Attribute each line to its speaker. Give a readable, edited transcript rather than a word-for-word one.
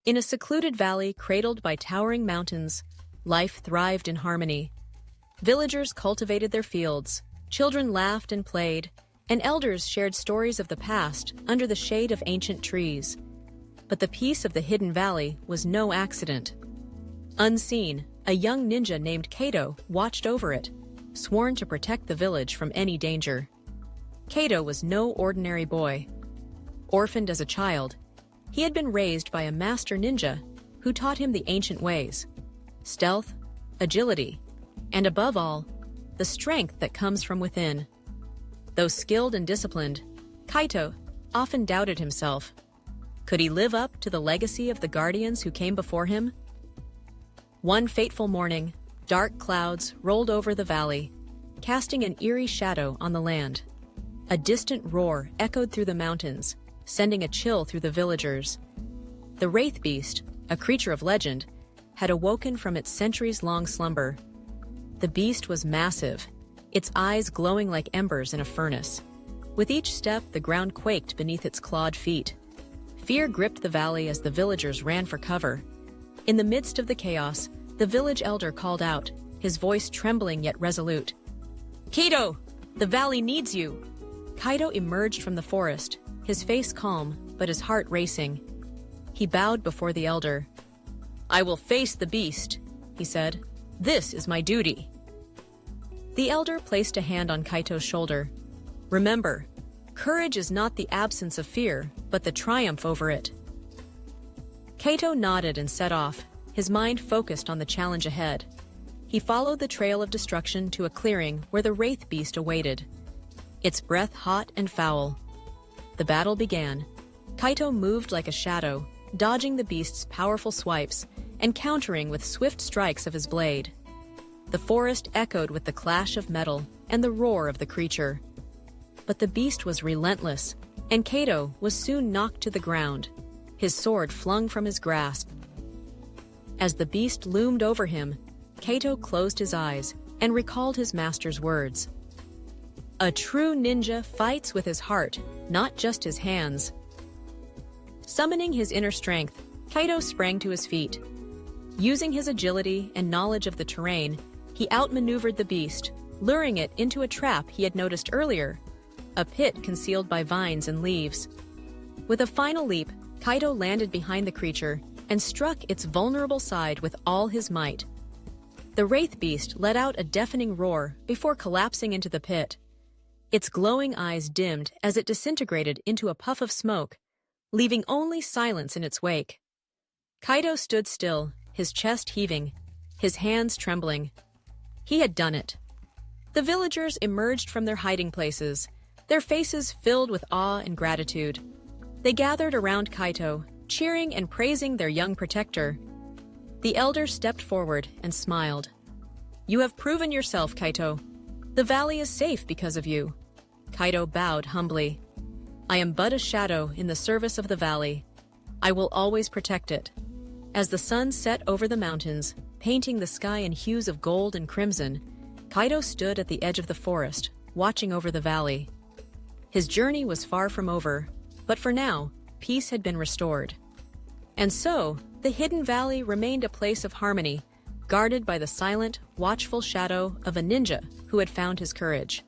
Speaker 1: In a secluded valley cradled by towering mountains, life thrived in harmony. Villagers cultivated their fields, children laughed and played, and elders shared stories of the past under the shade of ancient trees. But the peace of the hidden valley was no accident. Unseen, a young ninja named Kaito watched over it, sworn to protect the village from any danger. Kaito was no ordinary boy. Orphaned as a child, he had been raised by a master ninja who taught him the ancient ways: stealth, agility, and above all, the strength that comes from within. Though skilled and disciplined, Kaito often doubted himself. Could he live up to the legacy of the guardians who came before him? One fateful morning, dark clouds rolled over the valley, casting an eerie shadow on the land. A distant roar echoed through the mountains, sending a chill through the villagers. The Wraith Beast, a creature of legend, had awoken from its centuries-long slumber. The beast was massive, its eyes glowing like embers in a furnace. With each step, the ground quaked beneath its clawed feet. Fear gripped the valley as the villagers ran for cover. In the midst of the chaos, the village elder called out, his voice trembling yet resolute. "Kaito, the valley needs you!" Kaito emerged from the forest, his face calm, but his heart racing. He bowed before the elder. "I will face the beast," he said. "This is my duty." The elder placed a hand on Kaito's shoulder. "Remember, courage is not the absence of fear, but the triumph over it." Kaito nodded and set off, his mind focused on the challenge ahead. He followed the trail of destruction to a clearing where the Wraith Beast awaited, its breath hot and foul. The battle began. Kaito moved like a shadow, dodging the beast's powerful swipes and countering with swift strikes of his blade. The forest echoed with the clash of metal and the roar of the creature. But the beast was relentless, and Kaito was soon knocked to the ground, his sword flung from his grasp. As the beast loomed over him, Kaito closed his eyes and recalled his master's words. "A true ninja fights with his heart, not just his hands." Summoning his inner strength, Kaito sprang to his feet. Using his agility and knowledge of the terrain, he outmaneuvered the beast, luring it into a trap he had noticed earlier, a pit concealed by vines and leaves. With a final leap, Kaito landed behind the creature and struck its vulnerable side with all his might. The Wraith Beast let out a deafening roar before collapsing into the pit. Its glowing eyes dimmed as it disintegrated into a puff of smoke, leaving only silence in its wake. Kaito stood still, his chest heaving, his hands trembling. He had done it. The villagers emerged from their hiding places, their faces filled with awe and gratitude. They gathered around Kaito, cheering and praising their young protector. The elder stepped forward and smiled. "You have proven yourself, Kaito. The valley is safe because of you." Kaito bowed humbly. "I am but a shadow in the service of the valley. I will always protect it." As the sun set over the mountains, painting the sky in hues of gold and crimson, Kaito stood at the edge of the forest, watching over the valley. His journey was far from over, but for now, peace had been restored. And so, the hidden valley remained a place of harmony, guarded by the silent, watchful shadow of a ninja who had found his courage.